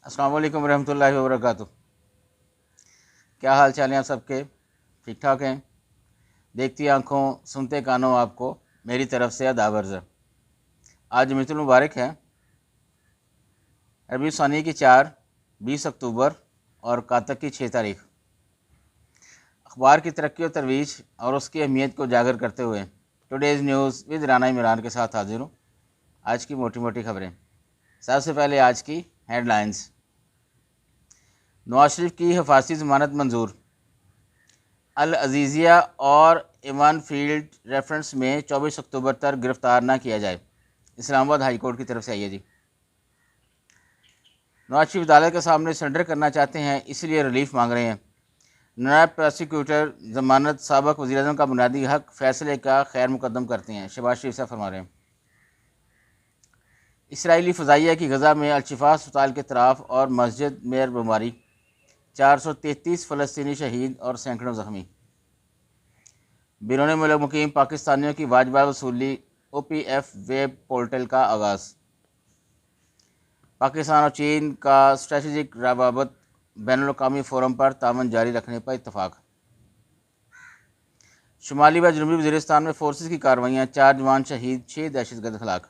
السلام علیکم ورحمۃ اللہ وبرکاتہ۔ کیا حال چال ہیں آپ سب کے؟ ٹھیک ٹھاک ہیں؟ دیکھتی آنکھوں سنتے کانوں آپ کو میری طرف سے آداب عرض ہے۔ آج جمعۃ المبارک ہے، ربیع ثانی کی 20 اکتوبر اور کاتک کی 6 تاریخ۔ اخبار کی ترقی و ترویج اور اس کی اہمیت کو اجاگر کرتے ہوئے today's news with Rana Imran کے ساتھ حاضر ہوں۔ آج کی موٹی موٹی خبریں۔ سب سے پہلے آج کی ہیڈ لائنز۔ نواز شریف کی حفاظتی ضمانت منظور۔ العزیزیہ اور ایوان فیلڈ ریفرنس میں 24 اکتوبر تک گرفتار نہ کیا جائے، اسلام آباد ہائی کورٹ کی طرف سے آئی ہے جی۔ نواز شریف عدالت کے سامنے سرنڈر کرنا چاہتے ہیں، اس لیے ریلیف مانگ رہے ہیں۔ نائب پروسیکیوٹر ضمانت سابق وزیر اعظم کا بنیادی حق فیصلے کا خیر مقدم کرتے ہیں، شہباز شریف صاحب فرما رہے ہیں۔ اسرائیلی فضائیہ کی غزہ میں الشفا اسپتال کے طرف اور مسجد میں بمباری، 433 فلسطینی شہید اور سینکڑوں زخمی۔ بیرون ملک مقیم پاکستانیوں کی واجبہ وصولی او پی ایف ویب پورٹل کا آغاز۔ پاکستان اور چین کا اسٹریٹجک روابط بین الاقوامی فورم پر تعاون جاری رکھنے پر اتفاق۔ شمالی و جنوبی وزیرستان میں فورسز کی کارروائیاں، 4 جوان شہید، 6 دہشت گرد ہلاک۔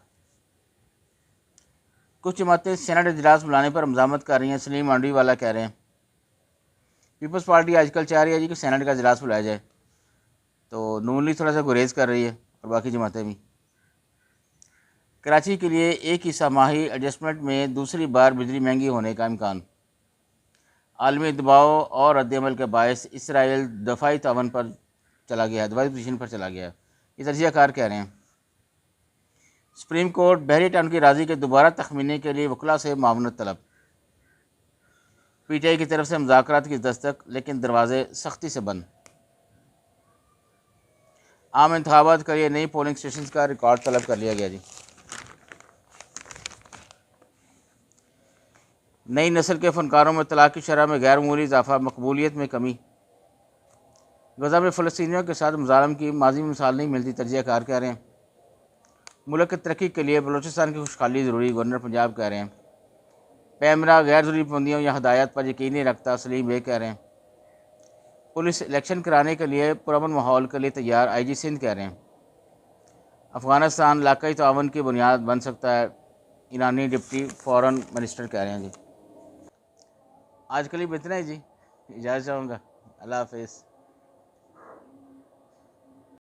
کچھ جماعتیں سینٹ اجلاس بلانے پر مزاحمت کر رہی ہیں، سلیم مانڈوی والا کہہ رہے ہیں۔ پیپلز پارٹی آج کل چاہ رہی ہے جی کہ سینٹ کا اجلاس بلایا جائے، تو نون لیگ تھوڑا سا گریز کر رہی ہے اور باقی جماعتیں بھی۔ کراچی کے لیے 1 حصہ ماہی ایڈجسٹمنٹ میں دوسری بار بجلی مہنگی ہونے کا امکان۔ عالمی دباؤ اور رد عمل کے باعث اسرائیل دفاعی تعاون پر چلا گیا ہے، دفاعی پوزیشن پر چلا گیا ہے، یہ تجزیہ کار کہہ رہے ہیں۔ سپریم کورٹ بحری ٹاؤن کی اراضی کے دوبارہ تخمینے کے لیے وکلاء سے معاونت طلب۔ پی ٹی آئی کی طرف سے مذاکرات کی دستک، لیکن دروازے سختی سے بند۔ عام انتخابات کے لیے نئی پولنگ اسٹیشنز کا ریکارڈ طلب کر لیا گیا جی۔ نئی نسل کے فنکاروں میں طلاق کی شرح میں غیر معمولی اضافہ، مقبولیت میں کمی۔ غزہ میں فلسطینیوں کے ساتھ مظالم کی ماضی میں مثال نہیں ملتی، تجزیہ کار کہہ رہے ہیں۔ ملک کی ترقی کے لیے بلوچستان کی خوشحالی ضروری، گورنر پنجاب کہہ رہے ہیں۔ پیمرا غیر ضروری پابندیوں یا ہدایات پر یقین نہیں رکھتا، سلیم بے کہہ رہے ہیں۔ پولیس الیکشن کرانے کے لیے پرامن ماحول کے لیے تیار، آئی جی سندھ کہہ رہے ہیں۔ افغانستان علاقائی تعاون کی بنیاد بن سکتا ہے، ایرانی ڈپٹی فارن منسٹر کہہ رہے ہیں جی۔ آج کے لیے اتنا ہی جی، اجازت چاہوں گا، اللہ حافظ۔